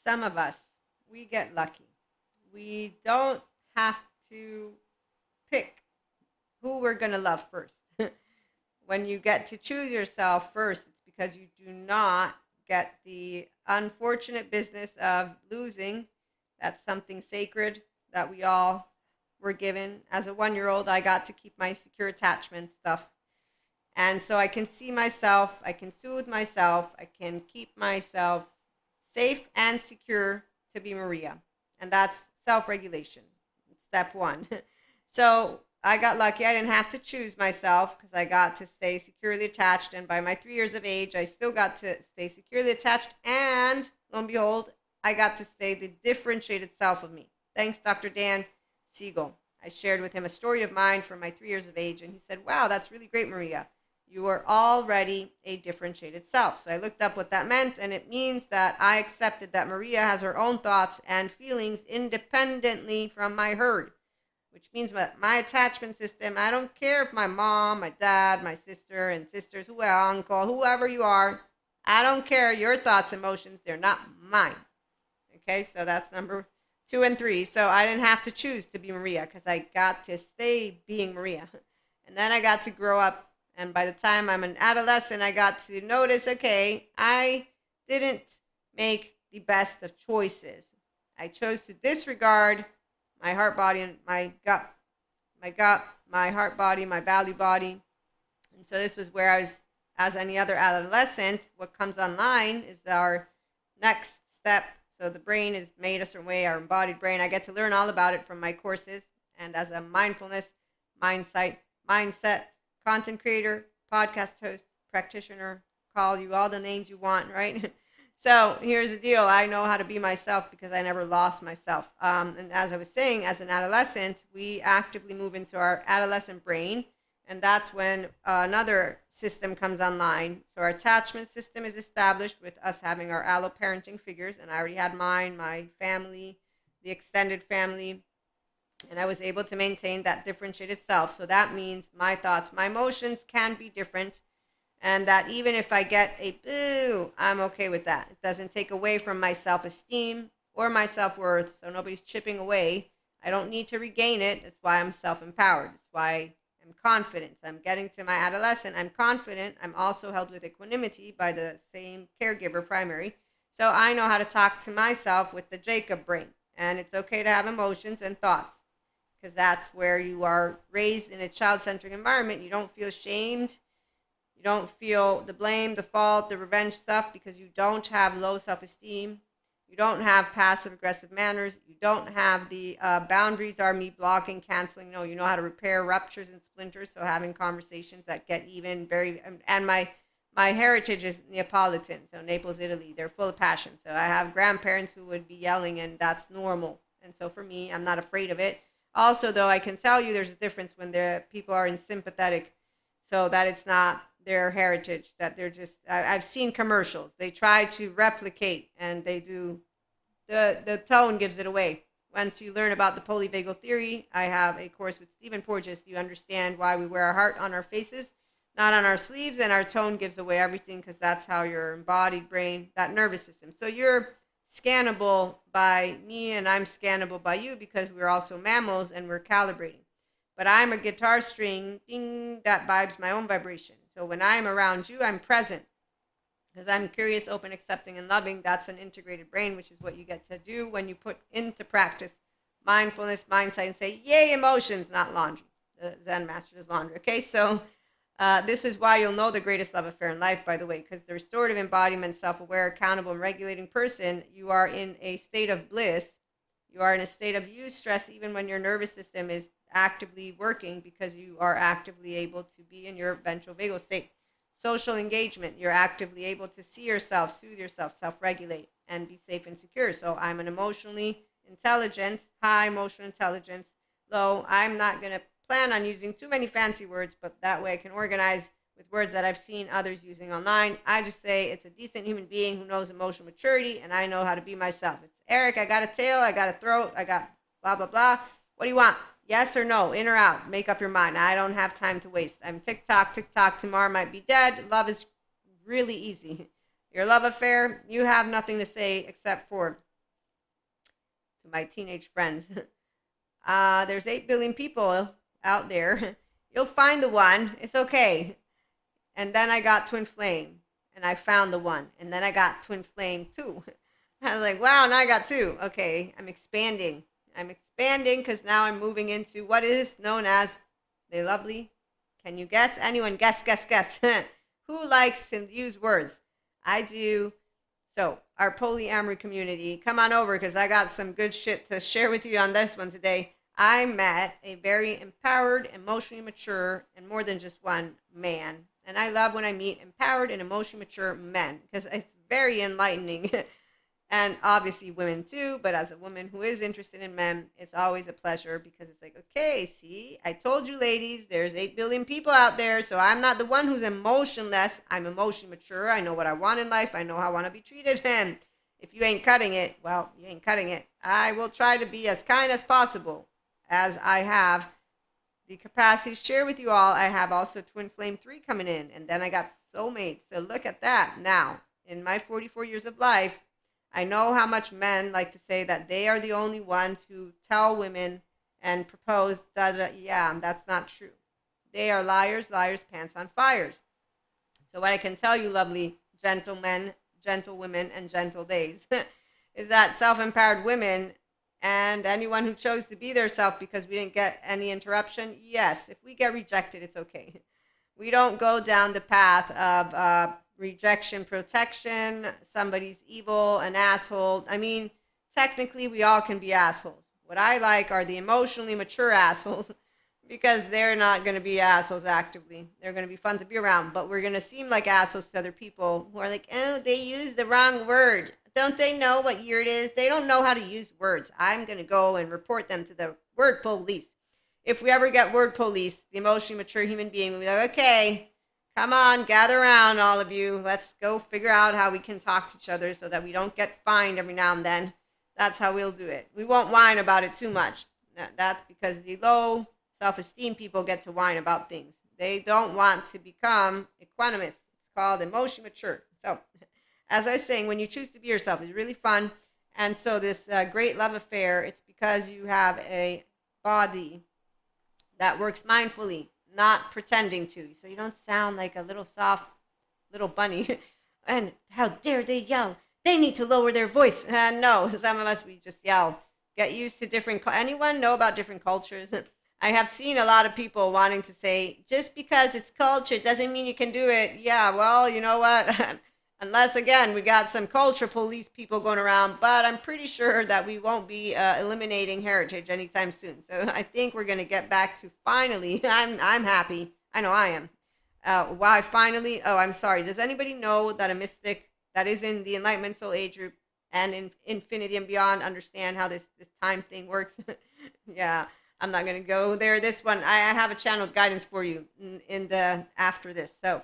some of us, we get lucky. We don't have to pick who we're going to love first. When you get to choose yourself first, it's because you do not get the unfortunate business of losing. That's something sacred that we all were given. As a 1 year old, I got to keep my secure attachment stuff. And so I can see myself, I can soothe myself, I can keep myself safe and secure to be Maria. And that's self regulation. Step one. So I got lucky. I didn't have to choose myself because I got to stay securely attached. And by my 3 years of age, I still got to stay securely attached. And lo and behold, I got to stay the differentiated self of me. Thanks, Dr. Dan Siegel. I shared with him a story of mine from my 3 years of age. And he said, wow, that's really great, Maria. You are already a differentiated self. So I looked up what that meant, and it means that I accepted that Maria has her own thoughts and feelings independently from my herd, which means that my attachment system, I don't care if my mom, my dad, my sister and sisters, whoever, uncle, whoever you are, I don't care. Your thoughts, emotions, they're not mine. Okay, so that's number 2 and 3. So I didn't have to choose to be Maria because I got to stay being Maria. And then I got to grow up. And by the time I'm an adolescent, I got to notice, okay, I didn't make the best of choices. I chose to disregard my heart, body, and my gut, my heart, body, my value body. And so this was where I was, as any other adolescent, what comes online is our next step. So the brain is made a certain way, our embodied brain. I get to learn all about it from my courses. And as a mindfulness, mindset content creator, podcast host, practitioner, call you all the names you want, right? So here's the deal. I know how to be myself because I never lost myself. And as I was saying, as an adolescent, we actively move into our adolescent brain. And that's when another system comes online. So our attachment system is established with us having our allo-parenting figures. And I already had mine, my family, the extended family, and I was able to maintain that differentiated self. So that means my thoughts, my emotions can be different. And that even if I get a boo, I'm okay with that. It doesn't take away from my self-esteem or my self-worth. So nobody's chipping away. I don't need to regain it. That's why I'm self-empowered. That's why I'm confident. I'm getting to my adolescent. I'm confident. I'm also held with equanimity by the same caregiver primary. So I know how to talk to myself with the Jacob brain. And it's okay to have emotions and thoughts, because that's where you are raised in a child-centric environment. You don't feel shamed. You don't feel the blame, the fault, the revenge stuff because you don't have low self-esteem. You don't have passive-aggressive manners. You don't have the boundaries are me blocking, canceling. No, you know how to repair ruptures and splinters. So having conversations that get even very, and my heritage is Neapolitan, so Naples, Italy. They're full of passion. So I have grandparents who would be yelling, and that's normal. And so for me, I'm not afraid of it. Also, though, I can tell you there's a difference when the people are in sympathetic, so that it's not their heritage, that they're just, I've seen commercials. They try to replicate, and they do, the tone gives it away. Once you learn about the polyvagal theory, I have a course with Stephen Porges. You understand why we wear our heart on our faces, not on our sleeves, and our tone gives away everything because that's how your embodied brain, that nervous system. So you're scannable by me and I'm scannable by you because we're also mammals and we're calibrating. But I'm a guitar string, ding, that vibes my own vibration. So when I'm around you, I'm present because I'm curious, open, accepting, and loving. That's an integrated brain, which is what you get to do when you put into practice mindfulness, mindset, and say, yay, emotions, not laundry. The Zen master does laundry. Okay, so this is why you'll know the greatest love affair in life, by the way, because the restorative embodiment, self-aware, accountable, and regulating person, you are in a state of bliss. You are in a state of eustress even when your nervous system is actively working because you are actively able to be in your ventral vagal state. Social engagement, you're actively able to see yourself, soothe yourself, self-regulate, and be safe and secure. So I'm an emotionally intelligent, high emotional intelligence, low. I'm not going to plan on using too many fancy words, but that way I can organize with words that I've seen others using online. I just say it's a decent human being who knows emotional maturity, and I know how to be myself. It's Eric, I got a tail, I got a throat, I got blah, blah, blah. What do you want? Yes or no, in or out, make up your mind. I don't have time to waste. I'm TikTok, tomorrow might be dead. Love is really easy. Your love affair, you have nothing to say except for to my teenage friends. There's 8 billion people out there. You'll find the one. It's okay. And then I got twin flame and I found the one. And then I got twin flame too. I was like, wow, now I got two. Okay, I'm expanding. I'm expanding because now I'm moving into what is known as the lovely. Can you guess? Anyone guess, guess, guess? Who likes to use words? I do. So, our polyamory community, come on over because I got some good shit to share with you on this one today. I met a very empowered, emotionally mature, and more than just one man. And I love when I meet empowered and emotionally mature men because it's very enlightening. And obviously women too, but as a woman who is interested in men, it's always a pleasure because it's like, okay, see, I told you ladies, there's 8 billion people out there, so I'm not the one who's emotionless. I'm emotionally mature. I know what I want in life. I know how I want to be treated. And if you ain't cutting it, well, you ain't cutting it. I will try to be as kind as possible as I have the capacity to share with you all. I have also Twin Flame 3 coming in, and then I got soulmates. So look at that. Now, in my 44 years of life, I know how much men like to say that they are the only ones who tell women and propose that, yeah, that's not true. They are liars, liars, pants on fires. So what I can tell you, lovely gentlemen, gentle women, and gentle days, is that self-empowered women and anyone who chose to be their self because we didn't get any interruption, yes, if we get rejected, it's okay. We don't go down the path of rejection protection, somebody's evil, an asshole. I mean, technically, we all can be assholes. What I like are the emotionally mature assholes because they're not going to be assholes actively. They're going to be fun to be around, but we're going to seem like assholes to other people who are like, oh, they use the wrong word. Don't they know what year it is? They don't know how to use words. I'm going to go and report them to the word police. If we ever get word police, the emotionally mature human being will be like, okay, come on, gather around, all of you. Let's go figure out how we can talk to each other so that we don't get fined every now and then. That's how we'll do it. We won't whine about it too much. That's because the low self-esteem people get to whine about things. They don't want to become equanimous. It's called emotionally mature. So, as I was saying, when you choose to be yourself, it's really fun. And so this great love affair, it's because you have a body that works mindfully, not pretending to. So you don't sound like a little soft little bunny. And how dare they yell? They need to lower their voice. No, some of us, we just yell. Get used to different, anyone know about different cultures? I have seen a lot of people wanting to say, just because it's culture doesn't mean you can do it. Yeah, well, you know what? Unless, again, we got some culture police people going around, but I'm pretty sure that we won't be eliminating heritage anytime soon. So I think we're going to get back to finally, I'm happy. I know I am. Why finally? Oh, I'm sorry. Does anybody know that a mystic that is in the Enlightenment Soul Age group and in infinity and beyond understand how this time thing works? Yeah, I'm not going to go there. This one, I have a channeled guidance for you in the after this. So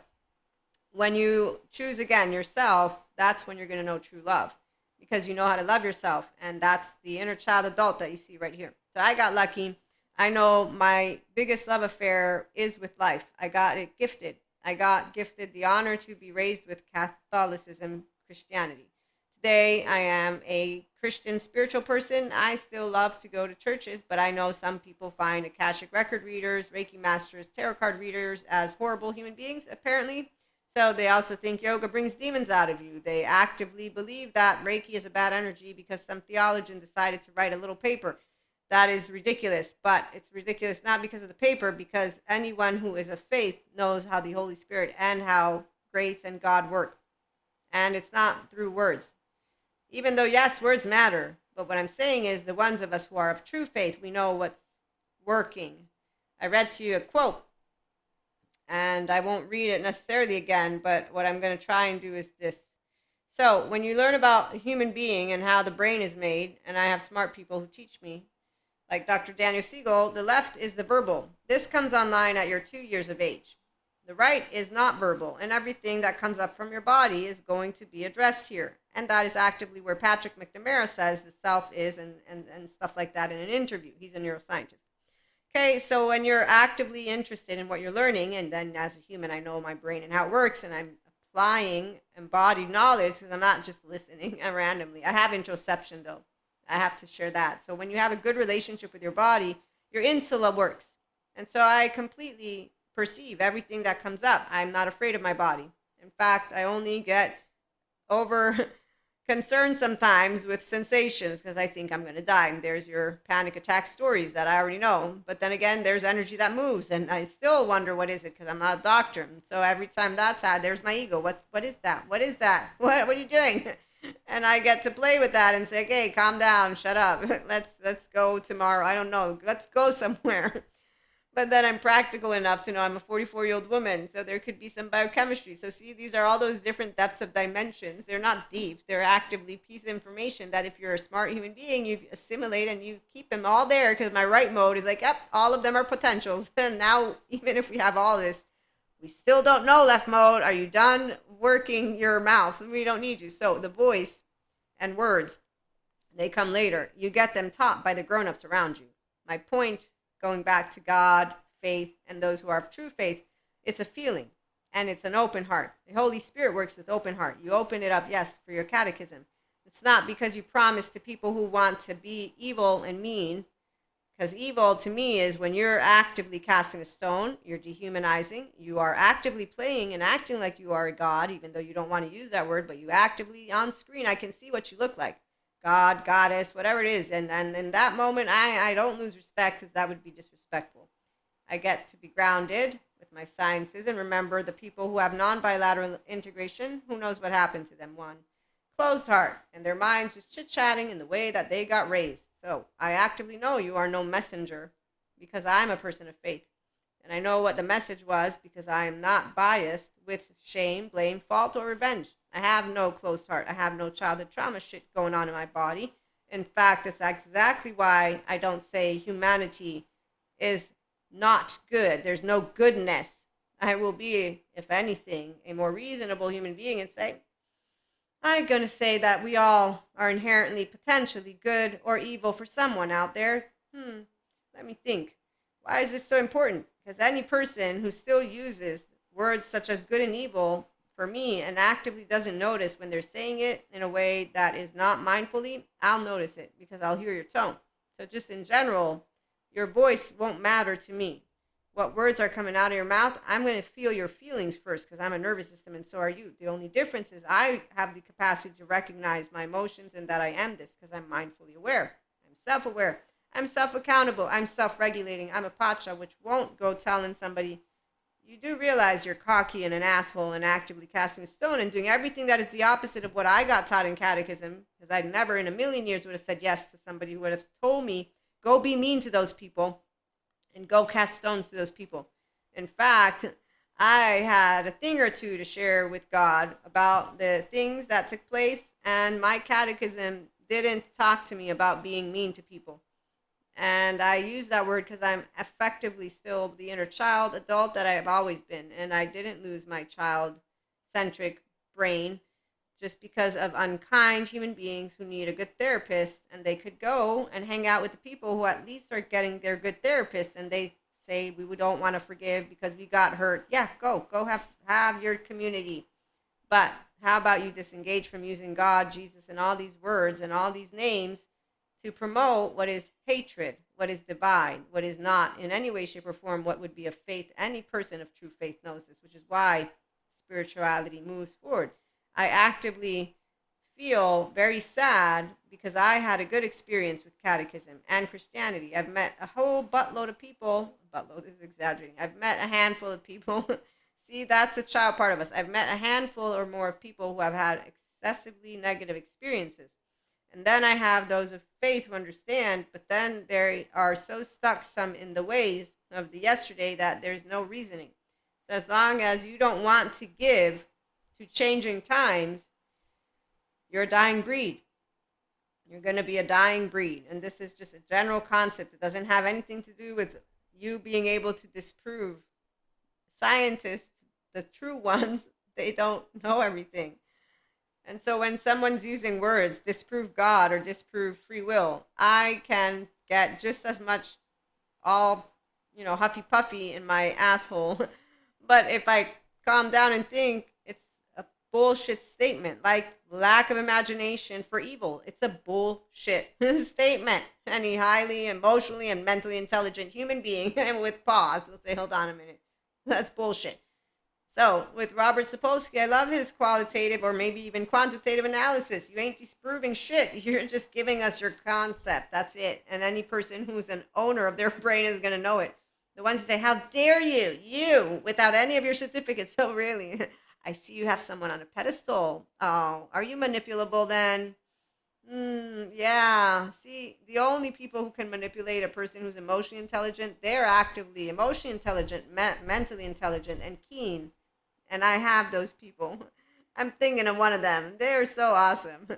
when you choose again yourself, that's when you're going to know true love because you know how to love yourself. And that's the inner child adult that you see right here. So I got lucky. I know my biggest love affair is with life. I got it gifted. I got gifted the honor to be raised with Catholicism, Christianity. Today, I am a Christian spiritual person. I still love to go to churches, but I know some people find Akashic record readers, Reiki masters, tarot card readers as horrible human beings, apparently. So they also think yoga brings demons out of you. They actively believe that Reiki is a bad energy because some theologian decided to write a little paper. That is ridiculous, but it's ridiculous not because of the paper, because anyone who is of faith knows how the Holy Spirit and how grace and God work. And it's not through words. Even though, yes, words matter, but what I'm saying is the ones of us who are of true faith, we know what's working. I read to you a quote, and I won't read it necessarily again, but what I'm going to try and do is this. So when you learn about a human being and how the brain is made, and I have smart people who teach me, like Dr. Daniel Siegel, the left is the verbal. This comes online at your 2 years of age. The right is not verbal, and everything that comes up from your body is going to be addressed here. And that is actively where Patrick McNamara says the self is and stuff like that in an interview. He's a neuroscientist. Okay, so when you're actively interested in what you're learning, and then as a human, I know my brain and how it works, and I'm applying embodied knowledge because I'm not just listening randomly. I have introception, though. I have to share that. So when you have a good relationship with your body, your insula works. And so I completely perceive everything that comes up. I'm not afraid of my body. In fact, I only get over concerned sometimes with sensations because I think I'm going to die. And there's your panic attack stories that I already know. But then again, there's energy that moves, and I still wonder what is it because I'm not a doctor. And so every time that's had, there's my ego. What is that? What is that? What are you doing? And I get to play with that and say, "Okay, calm down, shut up. Let's go tomorrow. I don't know. Let's go somewhere." But then I'm practical enough to know I'm a 44-year-old woman, so there could be some biochemistry. So see, these are all those different depths of dimensions. They're not deep. They're actively piece of information that if you're a smart human being, you assimilate and you keep them all there because my right mode is like, yep, all of them are potentials. And now, even if we have all this, we still don't know left mode. Are you done working your mouth? We don't need you. So the voice and words, they come later. You get them taught by the grown-ups around you. My point, going back to God, faith, and those who are of true faith, it's a feeling and it's an open heart. The Holy Spirit works with open heart. You open it up, yes, for your catechism. It's not because you promise to people who want to be evil and mean, because evil to me is when you're actively casting a stone, you're dehumanizing, you are actively playing and acting like you are a god, even though you don't want to use that word, but you actively on screen, I can see what you look like. God, goddess, whatever it is. And in that moment, I don't lose respect because that would be disrespectful. I get to be grounded with my sciences and remember the people who have non-bilateral integration, who knows what happened to them? One, closed heart, and their minds just chit-chatting in the way that they got raised. So I actively know you are no messenger because I'm a person of faith. And I know what the message was because I am not biased with shame, blame, fault, or revenge. I have no closed heart. I have no childhood trauma shit going on in my body. In fact, it's exactly why I don't say humanity is not good. There's no goodness. I will be, if anything, a more reasonable human being and say, I'm going to say that we all are inherently potentially good or evil for someone out there. Let me think. Why is this so important? Because any person who still uses words such as good and evil for me and actively doesn't notice when they're saying it in a way that is not mindfully, I'll notice it because I'll hear your tone. So just in general, your voice won't matter to me. What words are coming out of your mouth, I'm going to feel your feelings first because I'm a nervous system and so are you. The only difference is I have the capacity to recognize my emotions and that I am this because I'm mindfully aware. I'm self-aware. I'm self-accountable. I'm self-regulating. I'm a pacha, which won't go telling somebody, you do realize you're cocky and an asshole and actively casting a stone and doing everything that is the opposite of what I got taught in catechism, because I never in a million years would have said yes to somebody who would have told me, go be mean to those people and go cast stones to those people. In fact, I had a thing or two to share with God about the things that took place, and my catechism didn't talk to me about being mean to people. And I use that word because I'm effectively still the inner child adult that I have always been. And I didn't lose my child centric brain just because of unkind human beings who need a good therapist. And they could go and hang out with the people who at least are getting their good therapist. And they say, we don't want to forgive because we got hurt. Yeah, go have your community. But how about you disengage from using God, Jesus, and all these words and all these names to promote what is hatred, what is divide, what is not in any way, shape, or form what would be a faith. Any person of true faith knows this, which is why spirituality moves forward. I actively feel very sad because I had a good experience with catechism and Christianity. I've met a whole buttload of people. Buttload is exaggerating. I've met a handful of people. See, that's the child part of us. I've met a handful or more of people who have had excessively negative experiences. And then I have those of faith who understand, but then they are so stuck some in the ways of the yesterday that there's no reasoning. So as long as you don't want to give to changing times, you're a dying breed. You're going to be a dying breed. And this is just a general concept. It doesn't have anything to do with you being able to disprove. Scientists, the true ones, they don't know everything. And so when someone's using words, disprove God or disprove free will, I can get just as much all, huffy puffy in my asshole. But if I calm down and think, it's a bullshit statement, like lack of imagination for evil. It's a bullshit statement. Any highly emotionally and mentally intelligent human being, and with pause, will say, hold on a minute. That's bullshit. So with Robert Sapolsky, I love his qualitative or maybe even quantitative analysis. You ain't disproving shit. You're just giving us your concept. That's it. And any person who's an owner of their brain is going to know it. The ones who say, how dare you, without any of your certificates. Oh, really? I see you have someone on a pedestal. Oh, are you manipulable then? Yeah. See, the only people who can manipulate a person who's emotionally intelligent, they're actively emotionally intelligent, mentally intelligent, and keen. And I have those people. I'm thinking of one of them. They're so awesome.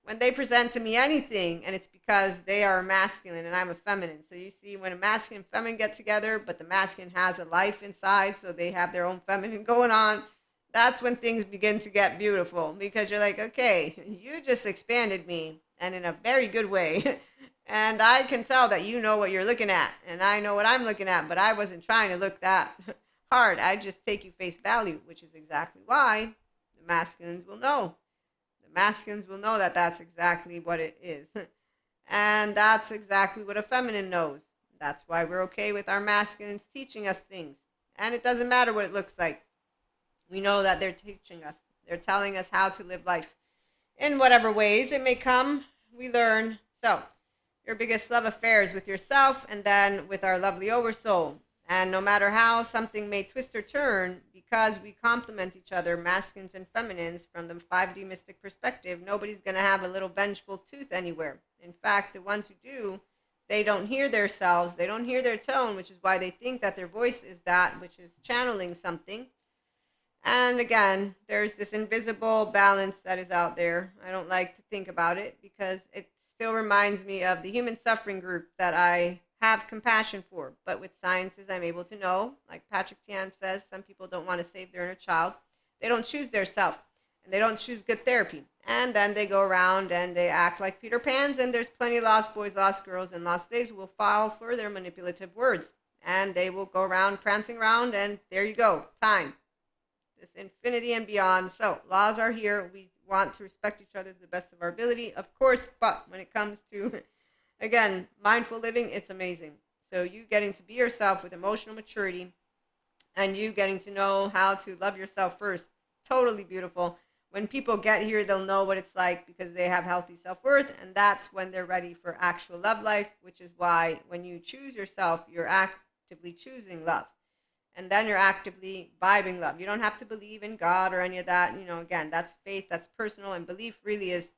When they present to me anything, and it's because they are masculine and I'm a feminine. So you see, when a masculine and feminine get together, but the masculine has a life inside, so they have their own feminine going on, that's when things begin to get beautiful, because you're like, okay, you just expanded me, and in a very good way. And I can tell that you know what you're looking at, and I know what I'm looking at, but I wasn't trying to look that hard. I just take you face value, which is exactly why the masculines will know. The masculines will know that that's exactly what it is. And that's exactly what a feminine knows. That's why we're okay with our masculines teaching us things. And it doesn't matter what it looks like. We know that they're teaching us. They're telling us how to live life. In whatever ways it may come, we learn. So, your biggest love affair is with yourself and then with our lovely oversoul. And no matter how something may twist or turn, because we complement each other, masculines and feminines, from the 5D mystic perspective, nobody's going to have a little vengeful tooth anywhere. In fact, the ones who do, they don't hear their selves, they don't hear their tone, which is why they think that their voice is that which is channeling something. And again, there's this invisible balance that is out there. I don't like to think about it because it still reminds me of the human suffering group that I have compassion for. But with sciences, I'm able to know, like Patrick Tian says, some people don't want to save their inner child. They don't choose their self, and they don't choose good therapy. And then they go around and they act like Peter Pans, and there's plenty of lost boys, lost girls, and lost days who will fall for their manipulative words. And they will go around prancing around, and there you go, time. This infinity and beyond. So laws are here. We want to respect each other to the best of our ability, of course, but when it comes to, again, mindful living, it's amazing. So you getting to be yourself with emotional maturity and you getting to know how to love yourself first, totally beautiful. When people get here, they'll know what it's like because they have healthy self-worth, and that's when they're ready for actual love life, which is why when you choose yourself, you're actively choosing love. And then you're actively vibing love. You don't have to believe in God or any of that. Again, that's faith, that's personal, and belief really is,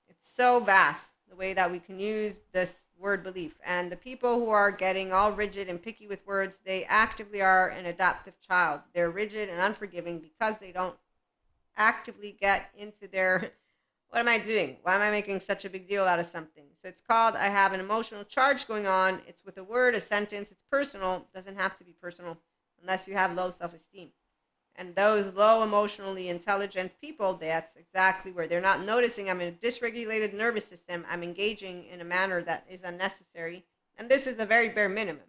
it's so vast the way that we can use this word belief. And the people who are getting all rigid and picky with words, they actively are an adaptive child. They're rigid and unforgiving because they don't actively get into their, what am I doing? Why am I making such a big deal out of something? So it's called, I have an emotional charge going on. It's with a word, a sentence, it's personal. It doesn't have to be personal unless you have low self-esteem. And those low emotionally intelligent people, that's exactly where they're not noticing I'm in a dysregulated nervous system. I'm engaging in a manner that is unnecessary. And this is the very bare minimum.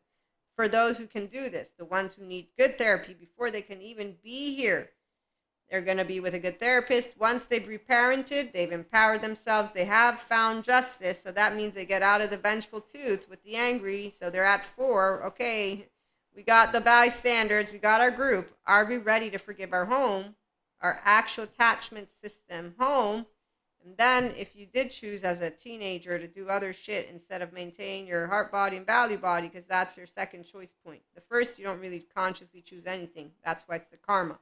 For those who can do this, the ones who need good therapy before they can even be here, they're going to be with a good therapist. Once they've reparented, they've empowered themselves, they have found justice. So that means they get out of the vengeful tooth with the angry. So they're at 4. Okay, we got the bystanders, we got our group. Are we ready to forgive our home, our actual attachment system home? And then if you did choose as a teenager to do other shit instead of maintain your heart body and value body, because that's your second choice point. The first, you don't really consciously choose anything. That's why it's the karma.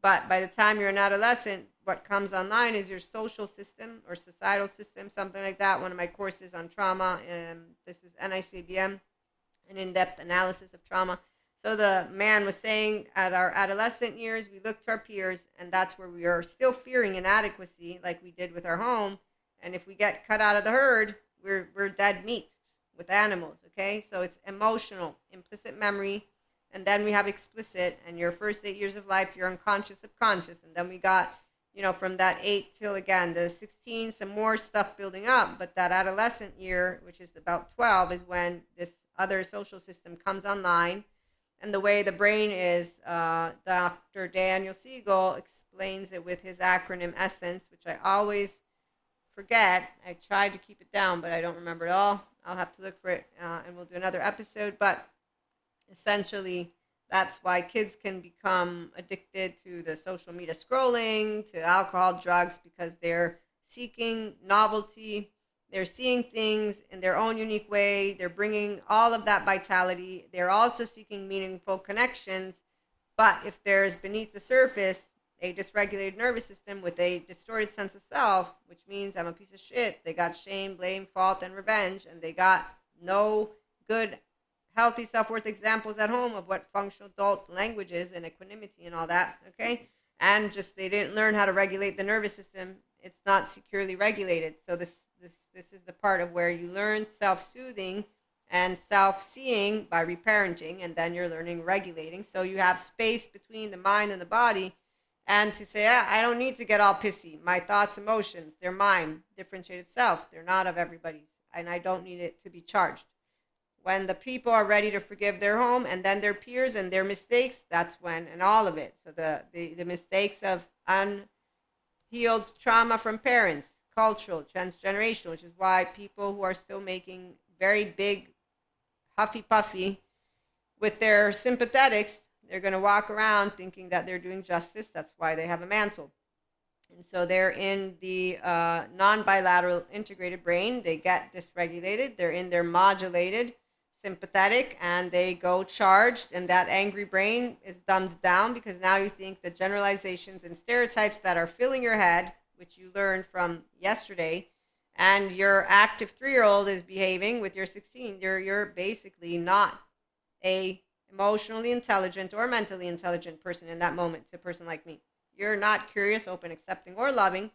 But by the time you're an adolescent, what comes online is your social system or societal system, something like that. One of my courses on trauma, this is NICBM, an in-depth analysis of trauma. So the man was saying at our adolescent years, we look to our peers, and that's where we are still fearing inadequacy like we did with our home. And if we get cut out of the herd, we're dead meat with animals, okay? So it's emotional, implicit memory, and then we have explicit, and your first 8 years of life, you're unconscious, subconscious. And then we got, from that 8 till, again, the 16, some more stuff building up. But that adolescent year, which is about 12, is when this other social system comes online. And the way the brain is, Dr. Daniel Siegel explains it with his acronym ESSENCE, which I always forget. I tried to keep it down, but I don't remember it all. I'll have to look for it, and we'll do another episode. But essentially, that's why kids can become addicted to the social media scrolling, to alcohol, drugs, because they're seeking novelty. They're seeing things in their own unique way. They're bringing all of that vitality. They're also seeking meaningful connections. But if there's beneath the surface a dysregulated nervous system with a distorted sense of self, which means I'm a piece of shit, they got shame, blame, fault, and revenge, and they got no good, healthy self-worth examples at home of what functional adult language is and equanimity and all that, okay? And just they didn't learn how to regulate the nervous system. It's not securely regulated. So this is the part of where you learn self-soothing and self-seeing by reparenting, and then you're learning regulating. So you have space between the mind and the body, and to say, I don't need to get all pissy. My thoughts, emotions, they're mine, differentiated self. They're not of everybody's, and I don't need it to be charged. When the people are ready to forgive their home and then their peers and their mistakes, that's when, and all of it. So the mistakes of unhealed trauma from parents, cultural, transgenerational, which is why people who are still making very big, huffy puffy with their sympathetics, they're going to walk around thinking that they're doing justice. That's why they have a mantle. And so they're in the non-bilateral integrated brain. They get dysregulated. They're in their modulated sympathetic, and they go charged, and that angry brain is dumbed down because now you think the generalizations and stereotypes that are filling your head, which you learned from yesterday, and your active 3-year-old is behaving with your 16. You're basically not a emotionally intelligent or mentally intelligent person in that moment to a person like me. You're not curious, open, accepting, or loving.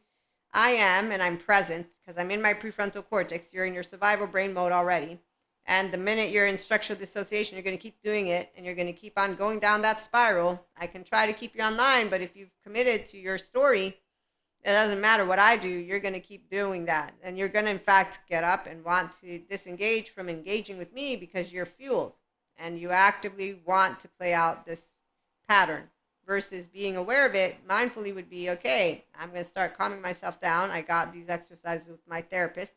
I am, and I'm present because I'm in my prefrontal cortex. You're in your survival brain mode already. And the minute you're in structural dissociation, you're going to keep doing it, and you're going to keep on going down that spiral. I can try to keep you online, but if you've committed to your story, it doesn't matter what I do, you're going to keep doing that. And you're going to, in fact, get up and want to disengage from engaging with me because you're fueled, and you actively want to play out this pattern. Versus being aware of it mindfully would be, okay, I'm going to start calming myself down. I got these exercises with my therapist,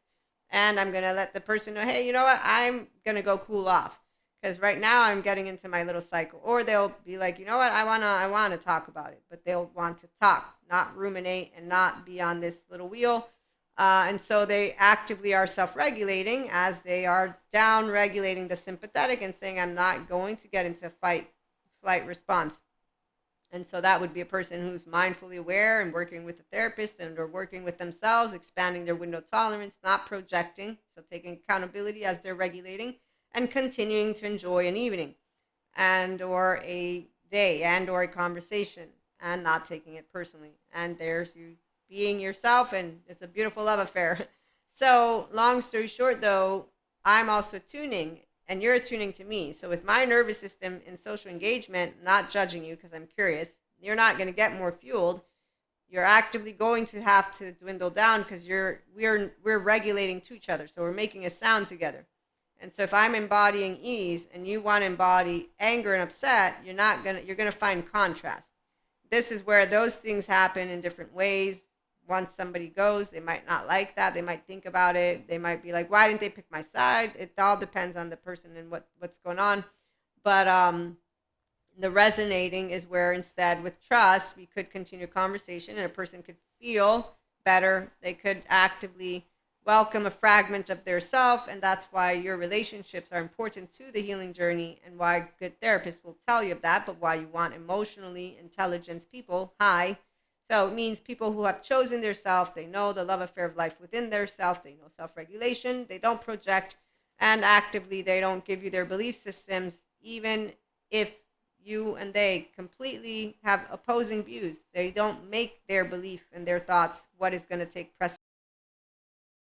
and I'm going to let the person know, hey, you know what, I'm going to go cool off because right now I'm getting into my little cycle. Or they'll be like, you know what, I want to talk about it, but they'll want to talk, not ruminate, and not be on this little wheel. And so they actively are self-regulating as they are down-regulating the sympathetic and saying, I'm not going to get into fight-flight response. And so that would be a person who's mindfully aware and working with a therapist and or working with themselves, expanding their window of tolerance, not projecting, so taking accountability as they're regulating, and continuing to enjoy an evening and or a day and or a conversation and not taking it personally. And there's you being yourself, and it's a beautiful love affair. So long story short, though, I'm also tuning, and you're attuning to me. So with my nervous system in social engagement, not judging you because I'm curious, you're not going to get more fueled. You're actively going to have to dwindle down because we're regulating to each other. So we're making a sound together. And so if I'm embodying ease and you want to embody anger and upset, you're going to find contrast. This is where those things happen in different ways. Once somebody goes, they might not like that. They might think about it. They might be like, why didn't they pick my side? It all depends on the person and what's going on. But the resonating is where instead with trust, we could continue a conversation and a person could feel better. They could actively welcome a fragment of their self. And that's why your relationships are important to the healing journey and why good therapists will tell you of that, but why you want emotionally intelligent people. So it means people who have chosen their self, they know the love affair of life within their self, they know self-regulation, they don't project, and actively they don't give you their belief systems, even if you and they completely have opposing views. They don't make their belief and their thoughts what is going to take precedence